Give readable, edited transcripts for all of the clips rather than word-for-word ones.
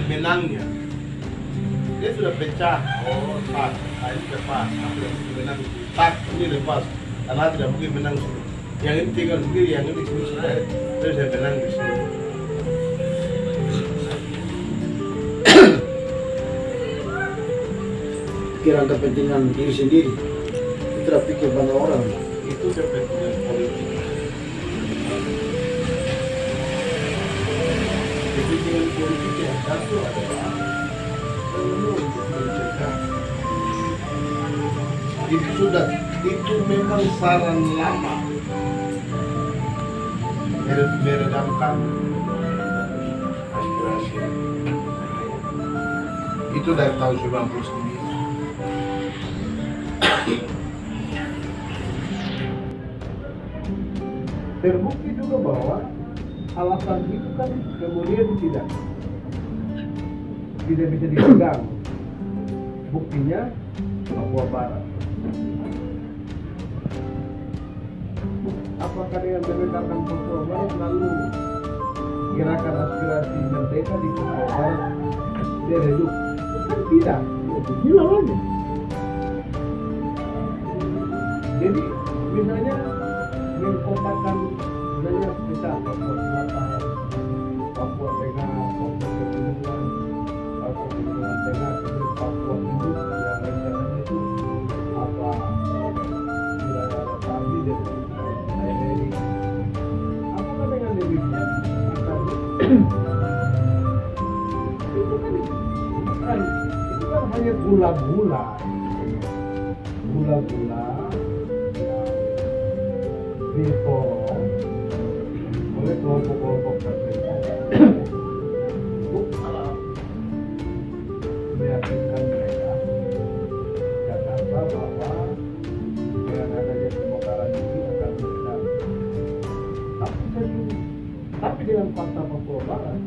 menangnya. Dia sudah pecah. Oh, pas. Nah, ini lepas. Aku yang menang. Tak, ini lepas. Karena tidak mungkin menang. Yang ini tinggal sendiri, yang ini di sini sudah. Terus saya menang di sini. Pikiran kepentingan diri sendiri. Tidak pikir banyak orang. Itu kepentingan politik. Kepentingan politik yang satu adalah mencegah. Itu memang saran lama meredamkan aspirasi. Itu dari tahun 99. Terbukti juga bahwa alasan itu kan kemudian tidak bisa dipegang. Buktinya Papua Barat. Apakah dengan menegakkan Papua Barat lalu gerakan aspirasi merdeka di Papua Barat diredup? Kan tidak, hilang lagi. Jadi misalnya mengkotakan misalnya kita Papua Selatan, Papua Tengah, Papua Pegunungan, Papua Pegunungan Tengah, kemudian Papua Induk yang rencananya itu apa wilayah Tabi dan daerah ini. Apakah dengan demikian akan itu kan hanya gula-gula disorong oleh kelompok-kelompok tertentu untuk meyakinkan mereka Jakarta bahwa dengan adanya pemekaran ini akan meredam. Tapi dengan fakta Papua Barat,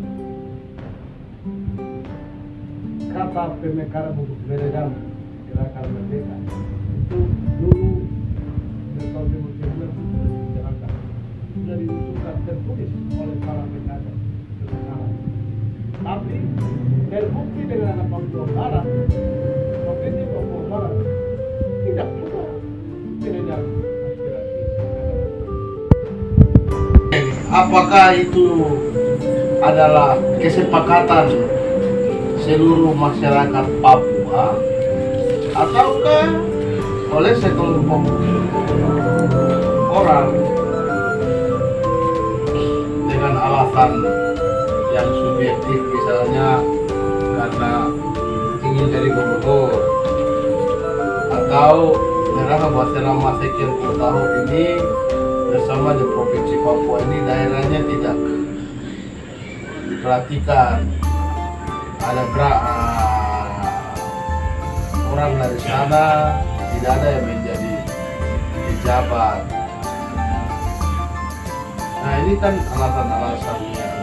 kata pemekaran untuk meredam gerakan merdeka itu dulu tahun 2019 Jakarta sudah diusulkan tertulis oleh para pengada. Tapi terbukti dengan anak Papua Barat, provinsi Papua Barat tidak juga meredam aspirasi. Apakah itu adalah kesepakatan seluruh masyarakat Papua ataukah oleh sekelompok orang dengan alasan yang subjektif, misalnya karena ingin jadi gubernur atau merasa bahwa selama sekian puluh tahun ini bersama di provinsi Papua ini daerahnya tidak diperhatikan, ada orang dari sana tidak ada yang menjadi pejabat. Nah ini kan alasan-alasan yang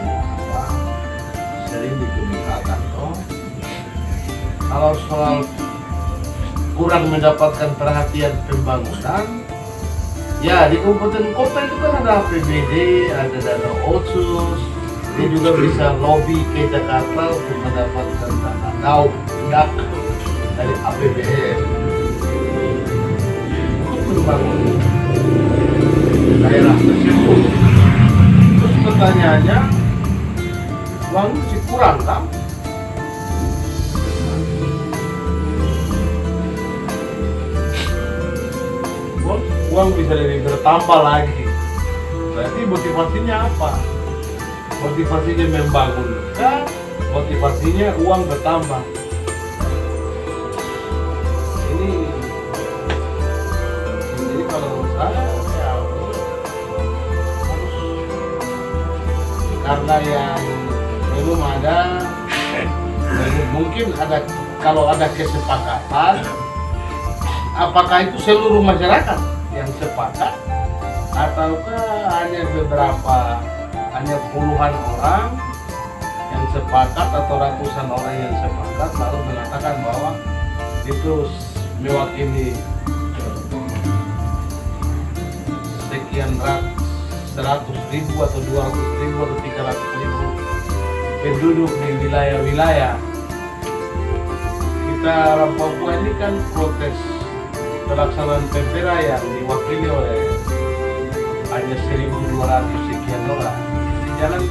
sering dikemukakan toh. Kalau soal kurang mendapatkan perhatian pembangunan, ya di kabupaten kota itu kan ada APBD, ada dana otsus, dia juga bisa lobby ke Jakarta untuk mendapatkan dana DAUK dari APBN untuk membangun daerah tersebut. Terus pertanyaannya, uang masih kurang kan? Uang bisa lebih bertambah lagi. Berarti motivasinya apa? Motivasinya membangun kan? Motivasinya uang bertambah. Jadi kalau saya ya karena yang belum ada, mungkin ada, kalau ada kesepakatan, apakah itu seluruh masyarakat yang sepakat ataukah hanya beberapa, hanya puluhan orang yang sepakat atau ratusan orang yang sepakat lalu mengatakan bahwa itu mewakili sekian 100.000 atau 200.000 atau 300.000 penduduk di wilayah-wilayah. Kita orang Papua ini kan protes pelaksanaan TPRA yang diwakili oleh hanya 1.200 sekian orang. Jangan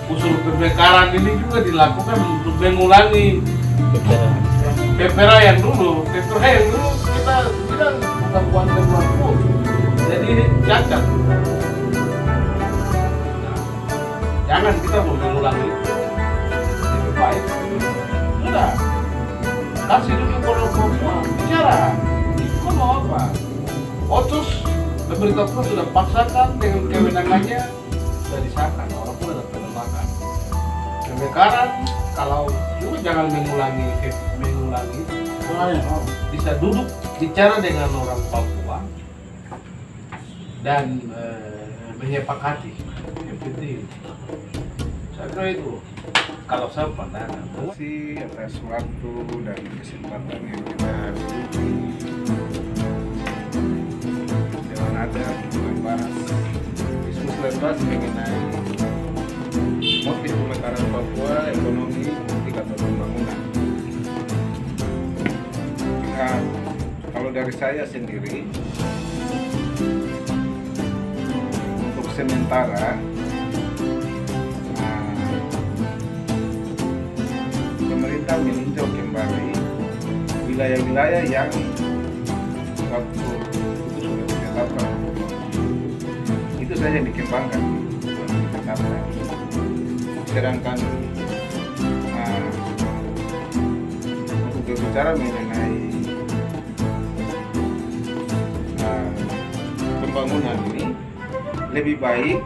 usul pemekaran ini juga dilakukan untuk mengulangi TPRA yang dulu. TPRA yang dulu kita bilang bukan kuantum mampu. Jadi ini cacat. Jangan kita mengulangi itu. Lebih baik. Sudah. Kasih dulu orang Papua bicara. Kau mau apa? Otus pemerintah pun sudah paksakan dengan kewenangannya, sudah disahkan. Orang pun ada penolakan. Pemekaran kalau juga jangan mengulangi. Bisa duduk bicara dengan orang Papua dan menyepakati. Yang penting. Saya kira itu. Kalau saya pandangan. Terima kasih atas waktu dan kesempatan yang kita miliki dengan ada membahas diskusi lepas mengenai motif pemekaran Papua, ekonomi, politik atau pembangunan. Nah, kalau dari saya sendiri, untuk sementara pemerintah meninjau kembali wilayah-wilayah yang waktu itu sudah ditetapkan. Itu saja yang dikembangkan, ditetapkan. Sedangkan untuk berbicara mengenai pembangunan ini, lebih baik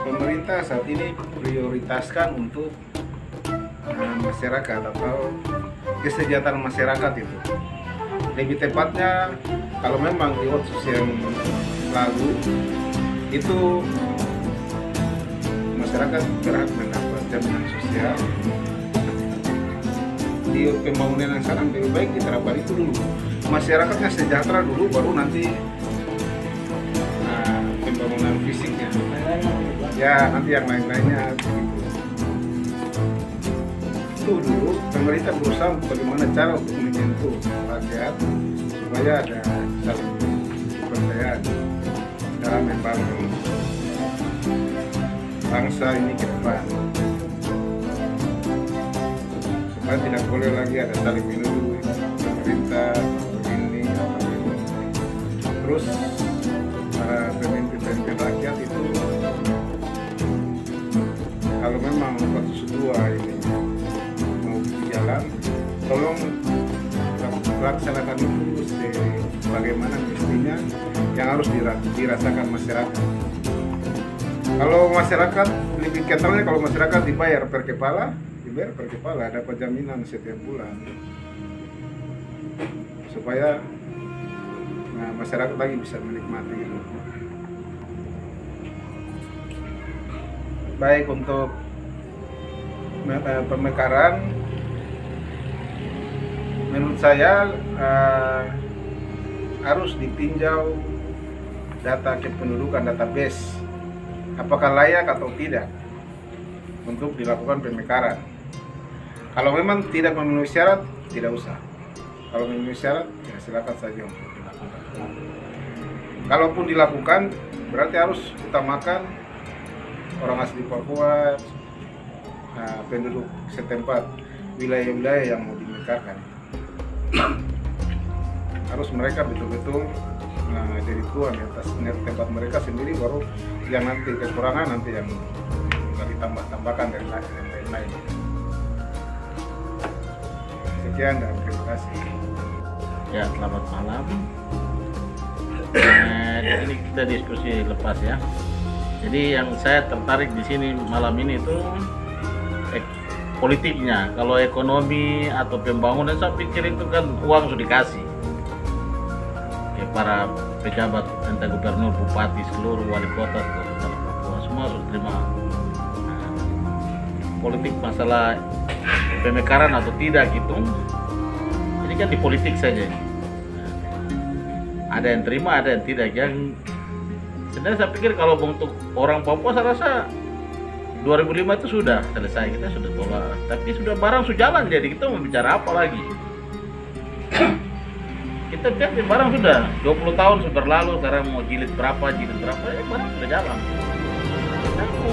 pemerintah saat ini prioritaskan untuk masyarakat atau kesejahteraan masyarakat itu. Lebih tepatnya kalau memang di otsus yang lalu itu masyarakat berhak mendapat jaminan sosial, di pembangunan yang sekarang lebih baik diterapkan itu dulu. Masyarakatnya sejahtera dulu, baru nanti pembangunan fisiknya. Ya nanti yang lain-lainnya itu dulu pemerintah berusaha bagaimana cara untuk menyentuh rakyat supaya ada saling kepercayaan dalam membangun bangsa ini ke depan, supaya tidak boleh lagi ada saling menuduh pemerintah ini atau ini. Terus para pemimpin rakyat itu kalau memang otsus 2 ini mau berjalan, tolong laksanakan itu sebagaimana mestinya yang harus dirasakan masyarakat. Kalau masyarakat, lebih ketalnya kalau masyarakat dibayar per kepala, dapat jaminan setiap bulan supaya masyarakat lagi bisa menikmati itu. Baik untuk pemekaran, menurut saya harus ditinjau data kependudukan, database, apakah layak atau tidak untuk dilakukan pemekaran. Kalau memang tidak memenuhi syarat, tidak usah. Kalau memenuhi syarat, ya silakan saja untuk dilakukan. Kalaupun dilakukan, berarti harus utamakan orang asli Papua, penduduk setempat, wilayah-wilayah yang mau dimekarkan. Harus mereka betul-betul jadi tuan atas tempat mereka sendiri, baru yang nanti kekurangan nanti yang ditambah-tambahkan dari lain-lain. Sekian dan terima kasih. Ya, selamat malam. Ini kita diskusi lepas ya. Jadi yang saya tertarik di sini malam ini itu politiknya. Kalau ekonomi atau pembangunan saya pikir itu kan uang sudah dikasih. Para pejabat, entah gubernur, bupati, seluruh wali kota, Papua semua sudah terima. Politik masalah pemekaran atau tidak gitu, jadi kan di politik saja. Ada yang terima, ada yang tidak. Yang sebenarnya saya pikir kalau untuk orang Papua saya rasa 2005 itu sudah selesai, kita sudah tolak. Tapi sudah barang sudah jalan, jadi kita mau bicara apa lagi? Kita lihat barang sudah 20 tahun sudah berlalu, sekarang mau jilid berapa, ya barang sudah jalan. Kita mau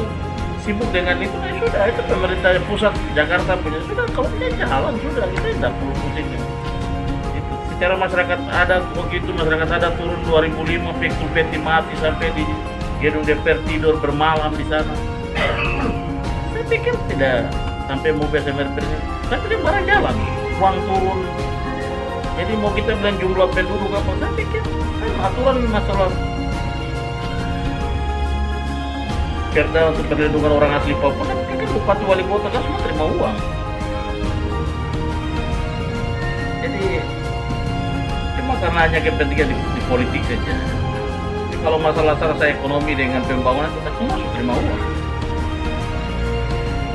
sibuk dengan itu, ya sudah, itu pemerintah pusat Jakarta punya, sudah kalau tidak jalan, sudah, kita tidak perlu pusing. Itu secara masyarakat adat, begitu masyarakat adat turun 2005, pikul peti mati sampai di gedung DPR tidur bermalam di sana. Saya pikir tidak sampai mau SMR presiden, tapi dia barang jalan, uang turun. Jadi mau kita bilang jumlah penduduk apa, saya pikir aturan masalah perda untuk perlindungan orang asli Papua kan bupati wali kota kan semua terima uang. Jadi cuma karena hanya kepentingan di politik saja. Jadi kalau masalah rasa ekonomi dengan pembangunan kita semua terima uang.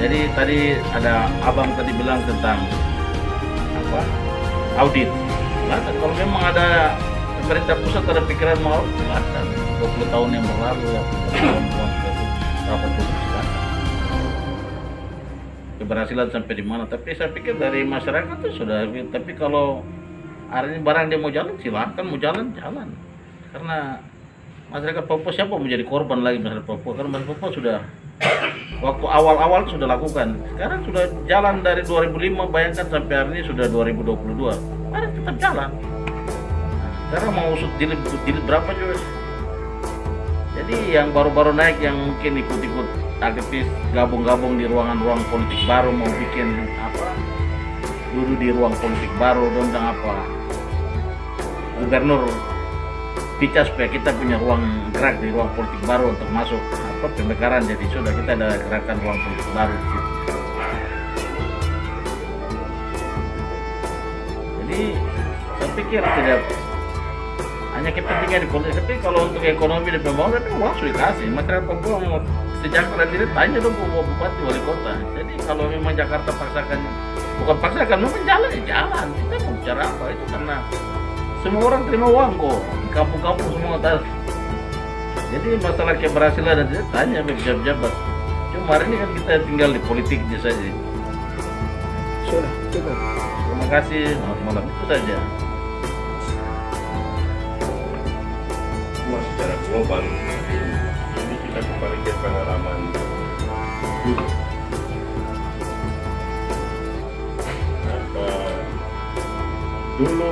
Jadi tadi ada abang tadi bilang tentang apa audit. Silahkan kalau memang ada pemerintah pusat ada pikiran mau silahkan 20 tahun yang berlalu ya berapa puluh silahkan keberhasilan sampai di mana. Tapi saya pikir dari masyarakat itu sudah. Tapi kalau hari ini barang dia mau jalan silahkan, mau jalan karena masyarakat Papua siapa mau jadi korban lagi masyarakat Papua, karena masyarakat Papua sudah waktu awal-awal sudah lakukan, sekarang sudah jalan dari 2005, bayangkan sampai hari ini sudah 2022, mari tetap jalan. Sekarang mau usut jilid berapa juga. Jadi yang baru-baru naik yang mungkin ikut-ikut aktivis gabung-gabung di ruangan-ruang politik baru, mau bikin apa, duduk di ruang politik baru tentang apa, gubernur bicara supaya kita punya ruang gerak di ruang politik baru untuk masuk apa pemekaran. Jadi sudah kita ada gerakan ruang politik baru di situ. Jadi saya pikir tidak hanya kepentingan di politik, tapi kalau untuk ekonomi dan pembangunan itu uang sudah kasih. Masyarakat Papua mau sejahtera diri, tanya dong ke bupati wali kota. Jadi kalau memang Jakarta paksakan, bukan paksakan, memang jalan ya jalan. Kita mau bicara apa itu karena semua orang terima uang kok, kampung-kampung semua atas. Jadi masalah keberhasilan dan tidak tanya pejabat-pejabat. Cuma hari ini kan kita tinggal di politiknya saja. Sudah, cukup. Terima kasih, selamat malam, itu saja. Secara global ini kita kembali ke pengalaman dulu. Dulu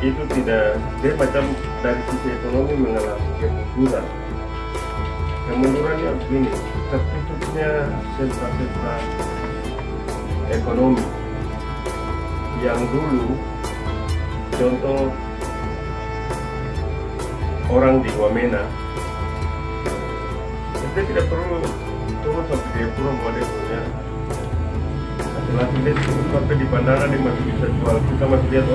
itu tidak, dia macam dari sisi ekonomi mengalami kemunduran. Kemundurannya begini, tertutupnya sentra-sentra ekonomi yang dulu, contoh orang di Wamena, dia tidak perlu turun sampai di Jayapura bahwa dia punya hasil dia sampai di bandara dia masih bisa jual. Kita masih lihat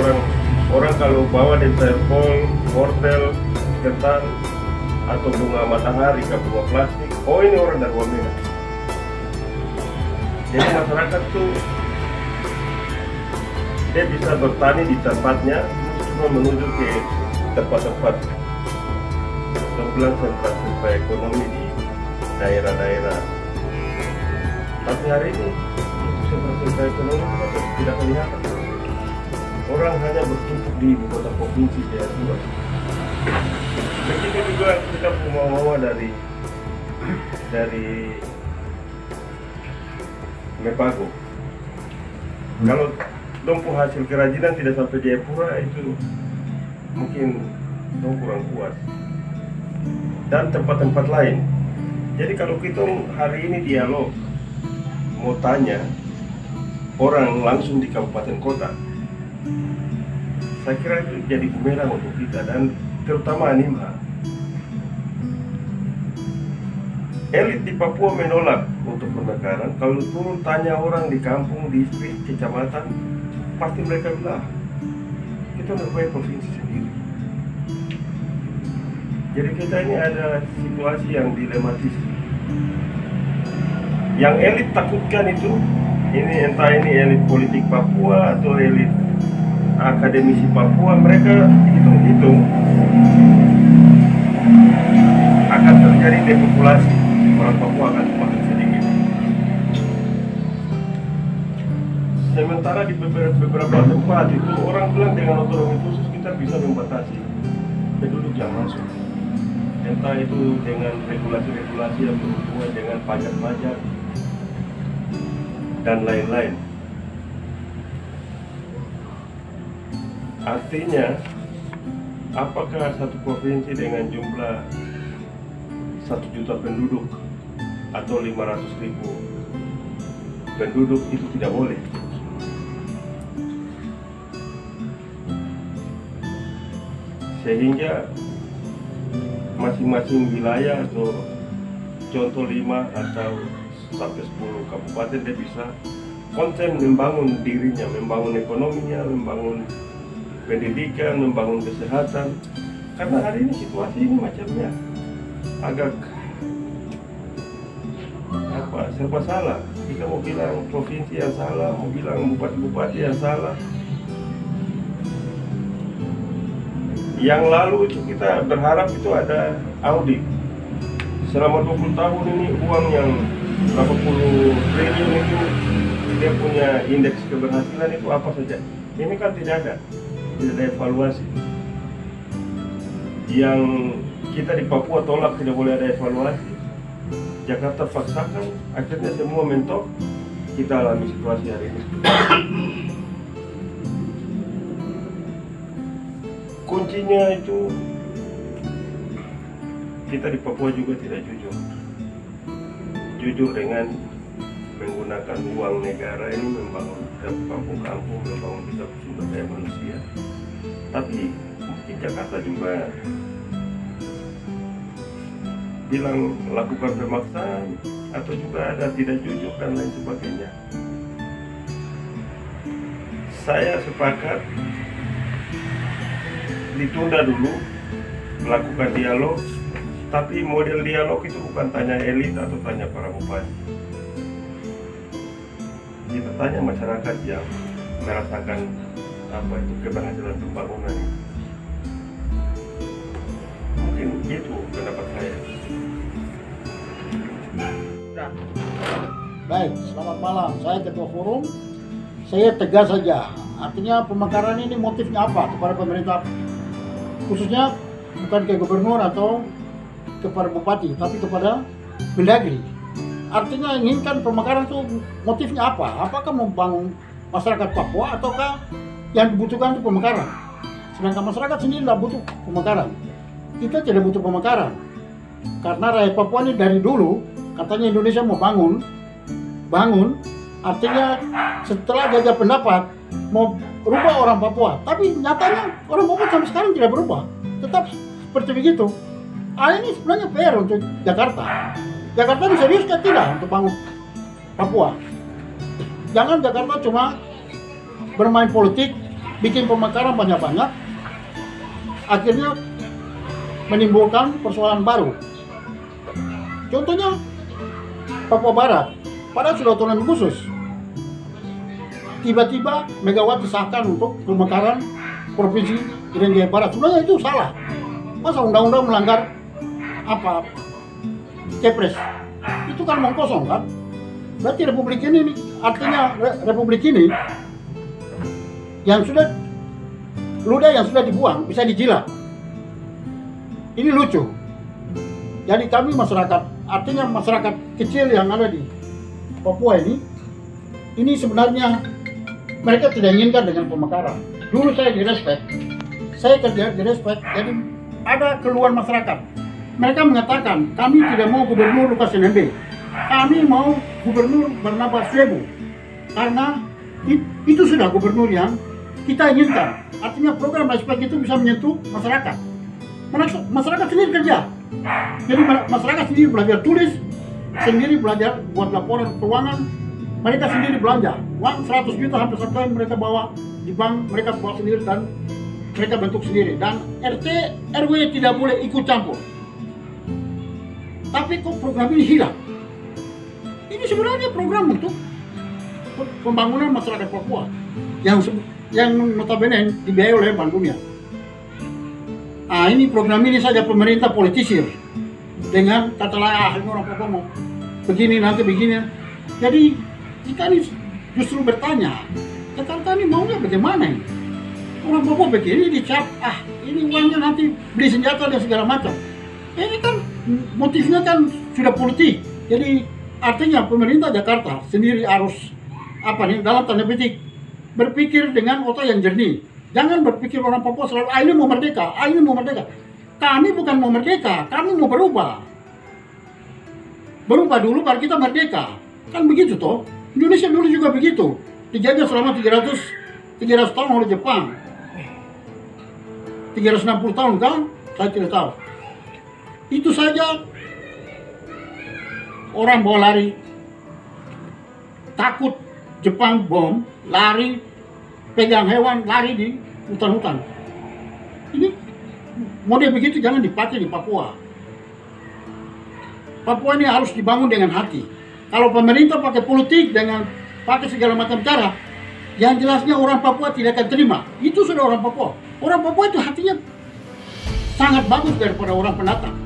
orang kalau bawa di telepon, wortel, ketan atau bunga matahari ke bunga plastik, oh ini orang dari Wamena. Jadi masyarakat tuh dia bisa bertani di tempatnya, cuma menuju ke tempat-tempat sentra-sentra ekonomi di daerah-daerah. Tapi hari ini itu sentra-sentra ekonomi tidak kelihatan. Orang hanya bertumpuk di ibu kota provinsi Jayapura. Begitu juga kita mau dari Mepago. Kalau dompu hasil kerajinan tidak sampai Jayapura itu mungkin dong kurang puas. Dan tempat-tempat lain. Jadi kalau kita hari ini dialog mau tanya orang langsung di kabupaten kota, saya kira itu jadi bumerang untuk kita dan terutama Animha. Elit di Papua menolak untuk pemekaran. Kalau turun tanya orang di kampung, distrik, kecamatan, pasti mereka bilang kita lebih baik provinsi sendiri. Jadi kita ini ada situasi yang dilematis. Yang elit takutkan itu, ini entah ini elit politik Papua atau elit akademisi Papua, mereka hitung-hitung akan terjadi depopulasi. Orang Papua akan semakin sedikit. Sementara di beberapa tempat itu orang bilang dengan otonomi khusus kita bisa membatasi penduduk yang masuk. Entah itu dengan regulasi-regulasi yang berhubungan dengan pajak-pajak dan lain-lain. Artinya, apakah satu provinsi dengan jumlah 1 juta penduduk atau 500.000 penduduk itu tidak boleh? Sehingga masing-masing wilayah atau contoh 5 atau sampai 10 kabupaten dia bisa konsen membangun dirinya, membangun ekonominya, membangun pendidikan, membangun kesehatan. Karena hari ini situasi ini macamnya agak serba salah. Kita mau bilang provinsi yang salah, mau bilang bupati-bupati yang salah. Yang lalu itu kita berharap itu ada audit. Selama 20 tahun ini uang yang berapa puluh triliun itu dia punya indeks keberhasilan itu apa saja. Ini kan tidak ada evaluasi. Yang kita di Papua tolak tidak boleh ada evaluasi. Jakarta paksakan, akhirnya semua mentok. Kita alami situasi hari ini. Kuncinya itu kita di Papua juga tidak jujur. Jujur dengan menggunakan uang negara ini membangun kampung-kampung, membangun kita sumber daya manusia. Tapi mungkin Jakarta juga bilang lakukan pemaksaan atau juga ada tidak jujur dan lain sebagainya. Saya sepakat ditunda dulu melakukan dialog, tapi model dialog itu bukan tanya elit atau tanya para bupati. Kita tanya masyarakat yang merasakan apa itu keberhasilan pembangunan. Mungkin itu pendapat saya. Baik, selamat malam. Saya Ketua Forum. Saya tegas saja. Artinya pemekaran ini motifnya apa kepada pemerintah, khususnya bukan ke gubernur atau kepada bupati, tapi kepada Mendagri. Artinya inginkan pemekaran itu motifnya apa? Apakah membangun masyarakat Papua ataukah yang dibutuhkan itu pemekaran? Sedangkan masyarakat sendiri tidak butuh pemekaran. Kita tidak butuh pemekaran. Karena rakyat Papua ini dari dulu katanya Indonesia mau bangun, artinya setelah jajah pendapat mau rubah orang Papua, tapi nyatanya orang Papua sampai sekarang tidak berubah, tetap seperti begitu. Ini sebenarnya PR untuk Jakarta. Jakarta ini serius kan tidak untuk bangun Papua? Jangan Jakarta cuma bermain politik, bikin pemekaran banyak-banyak, akhirnya menimbulkan persoalan baru. Contohnya Papua Barat, padahal sudah otonomi khusus. Tiba-tiba Megawati disahkan untuk pemekaran Provinsi Irian Jaya Barat. Sebenarnya itu salah. Masa undang-undang melanggar apa? Kepres. Itu kan omong kosong kan? Berarti Republik ini, artinya Republik ini yang sudah ludah yang sudah dibuang bisa dijilat. Ini lucu. Jadi kami masyarakat, artinya masyarakat kecil yang ada di Papua ini sebenarnya mereka tidak inginkan dengan pemekaran. Dulu saya direspek, jadi ada keluhan masyarakat. Mereka mengatakan, kami tidak mau Gubernur Lukas NMB, kami mau Gubernur Barnabas Swebu, karena itu sudah gubernur yang kita inginkan. Artinya program respek itu bisa menyentuh masyarakat. Masyarakat sendiri kerja, jadi masyarakat sendiri belajar tulis, sendiri belajar buat laporan keuangan, mereka sendiri belanja uang 100 juta hampir satu tahun mereka bawa di bank, mereka bawa sendiri dan mereka bentuk sendiri, dan RT RW tidak boleh ikut campur. Tapi kok program ini hilang? Ini sebenarnya program untuk pembangunan masyarakat Papua yang notabene dibiayai oleh Bank Dunia. Ini program ini saja pemerintah politisir dengan kata lain, ini orang Papua mau begini nanti begini. Jadi kita ini justru bertanya, Jakarta ini maunya bagaimana ini? Orang Papua begini dicap, ini uangnya nanti beli senjata dan segala macam. Ini kan motifnya kan sudah politik. Jadi artinya pemerintah Jakarta sendiri harus dalam tanda petik berpikir dengan otak yang jernih. Jangan berpikir orang Papua selalu ini mau merdeka, ini mau merdeka. Kami bukan mau merdeka, kami mau berubah. Berubah dulu baru kita merdeka. Kan begitu toh. Indonesia dulu juga begitu. Dijajah selama 300 tahun oleh Jepang. 360 tahun kan? Saya tidak tahu. Itu saja orang bawa lari. Takut Jepang bom, lari, pegang hewan, lari di hutan-hutan. Ini model begitu jangan dipakai di Papua. Papua ini harus dibangun dengan hati. Kalau pemerintah pakai politik dengan pakai segala macam cara, yang jelasnya orang Papua tidak akan terima. Itu sudah orang Papua. Orang Papua itu hatinya sangat bagus daripada orang pendatang.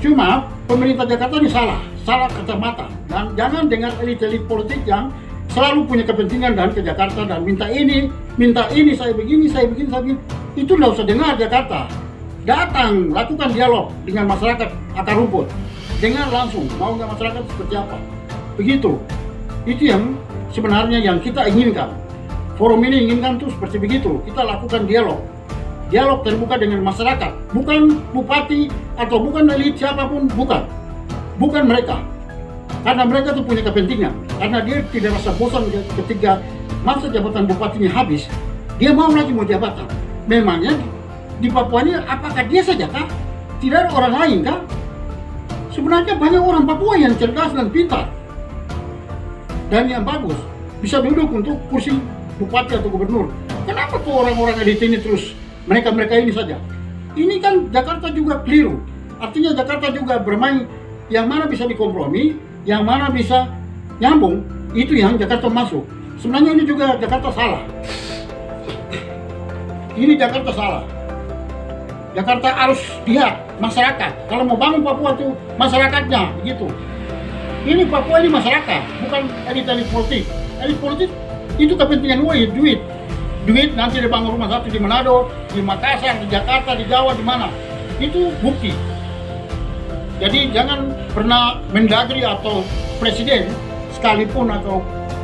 Cuma pemerintah Jakarta ini salah kacamata. Dan jangan dengan elit-elit politik yang selalu punya kepentingan dan ke Jakarta dan minta ini, saya begini. Itu nggak usah dengar Jakarta. Datang, lakukan dialog dengan masyarakat akar rumput. Dengar langsung, maunya masyarakat seperti apa. Begitu. Itu yang sebenarnya yang kita inginkan. Forum ini inginkan tuh seperti begitu. Kita lakukan dialog. Dialog terbuka dengan masyarakat. Bukan bupati atau bukan elit siapapun, bukan. Bukan mereka. Karena mereka tuh punya kepentingan. Karena dia tidak rasa bosan ketika masa jabatan bupatinya habis. Dia mau jabatan. Memangnya di Papua ini apakah dia saja kah? Tidak ada orang lain kah? Sebenarnya banyak orang Papua yang cerdas dan pintar. Dan yang bagus. Bisa duduk untuk kursi bupati atau gubernur. Kenapa kok orang-orang elit ini terus mereka ini saja? Ini kan Jakarta juga keliru. Artinya Jakarta juga bermain yang mana bisa dikompromi, yang mana bisa nyambung, itu yang Jakarta masuk. Sebenarnya ini juga Jakarta salah. Ini Jakarta salah. Jakarta harus lihat masyarakat. Kalau mau bangun Papua itu masyarakatnya, begitu. Ini Papua ini masyarakat, bukan elit-elit politik. Elit politik itu kepentingan duit. Duit nanti dibangun rumah satu di Manado, di Makassar, di Jakarta, di Jawa, di mana. Itu bukti. Jadi jangan pernah Mendagri atau presiden sekalipun atau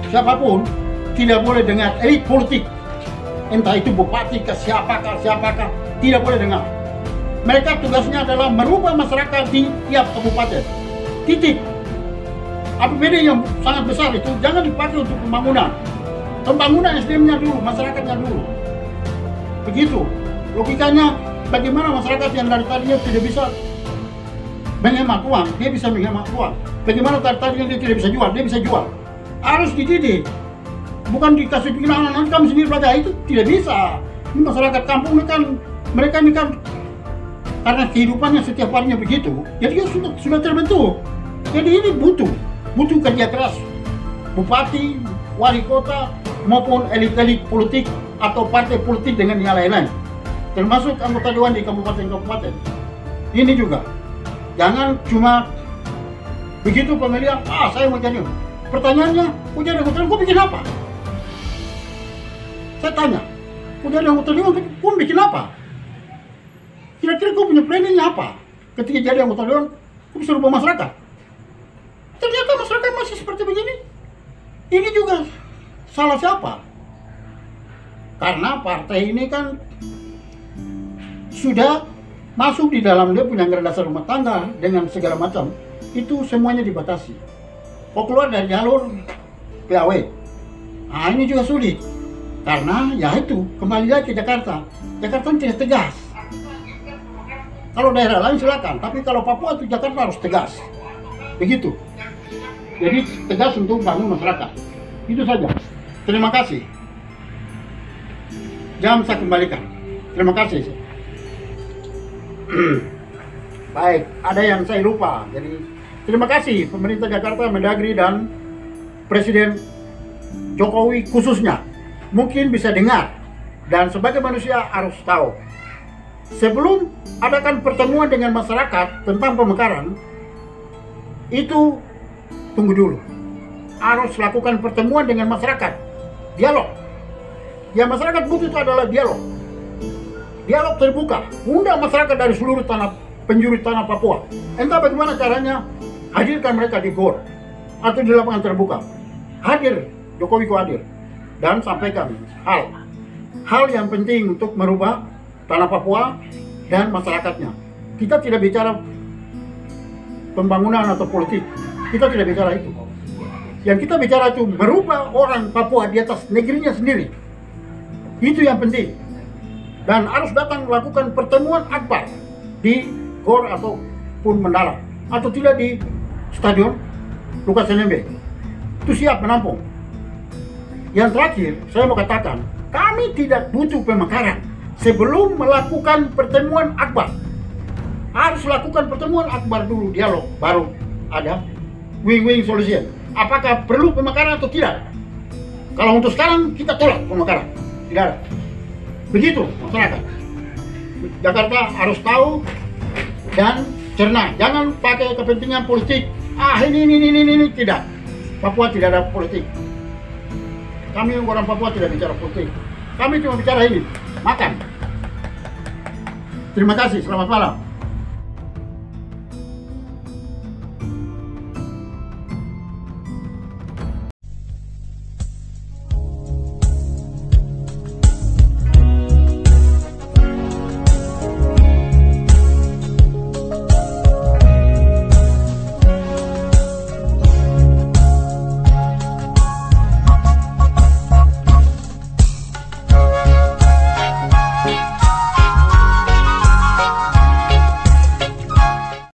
siapapun tidak boleh dengar elit politik. Entah itu bupati ke siapakah, tidak boleh dengar. Mereka tugasnya adalah merubah masyarakat di tiap kabupaten. Titik. APBD yang sangat besar itu jangan dipakai untuk pembangunan. Pembangunan SDM-nya dulu, masyarakatnya dulu. Begitu. Logikanya bagaimana masyarakat yang dari tadinya tidak bisa menghemat uang, dia bisa menghemat uang. Bagaimana tadinya dia tidak bisa jual, dia bisa jual. Harus dididik. Bukan dikasih bikin anak-anak kamu sendiri belajar, itu tidak bisa. Ini masyarakat kampung ini kan, mereka ini kan karena kehidupannya setiap harinya begitu, jadi sudah terbentuk. Jadi ini butuh kerja keras. Bupati, wali kota, maupun elit-elit politik atau partai politik dengan yang lain-lain. Termasuk anggota dewan di kabupaten-kabupaten. Ini juga. Jangan cuma begitu pemilihan, saya mau jadi. Pertanyaannya, kau jadi anggota dewan, kau bikin apa? Saya tanya, kau jadi anggota dewan, kau bikin apa? Kira-kira kau punya planningnya apa? Ketika jadi anggota dewan, kau bisa rubah masyarakat. Ternyata masyarakat masih seperti begini. Ini juga salah siapa? Karena partai ini kan sudah masuk di dalam dia punya anggaran dasar rumah tangga dengan segala macam. Itu semuanya dibatasi. Kok keluar dari jalur PAW? Nah ini juga sulit. Karena ya itu, kembali lagi ke Jakarta. Jakarta tidak tegas. Kalau daerah lain silakan, tapi kalau Papua itu Jakarta harus tegas. Begitu. Jadi tegas untuk bangun masyarakat. Itu saja. Terima kasih. Jam saya kembalikan. Terima kasih. Baik, ada yang saya lupa. Jadi terima kasih pemerintah Jakarta, Mendagri dan Presiden Jokowi khususnya. Mungkin bisa dengar dan sebagai manusia harus tahu. Sebelum adakan pertemuan dengan masyarakat tentang pemekaran, itu tunggu dulu. harus lakukan pertemuan dengan masyarakat, dialog. Yang masyarakat butuh itu adalah dialog. Dialog terbuka, undang masyarakat dari seluruh penjuru tanah Papua. Entah bagaimana caranya, hadirkan mereka di GOR atau di lapangan terbuka. Hadir, Jokowi hadir, dan sampaikan hal yang penting untuk merubah tanah Papua dan masyarakatnya. Kita tidak bicara pembangunan atau politik, kita tidak bicara itu. Yang kita bicara itu merubah orang Papua di atas negerinya sendiri. Itu yang penting. Dan harus datang melakukan pertemuan akbar di GOR ataupun mendalam, atau tidak di Stadion Lukas NMB. Itu siap menampung. Yang terakhir, saya mau katakan, kami tidak butuh pemekaran sebelum melakukan pertemuan akbar. Harus lakukan pertemuan akbar dulu, dialog, baru ada win-win solution. Apakah perlu pemekaran atau tidak? Kalau untuk sekarang, kita tolak pemekaran. Tidak ada. Begitu masyarakat. Jakarta harus tahu dan cerna. Jangan pakai kepentingan politik. Ini tidak. Papua tidak ada politik. Kami orang Papua tidak bicara politik. Kami cuma bicara ini, makan. Terima kasih. Selamat malam.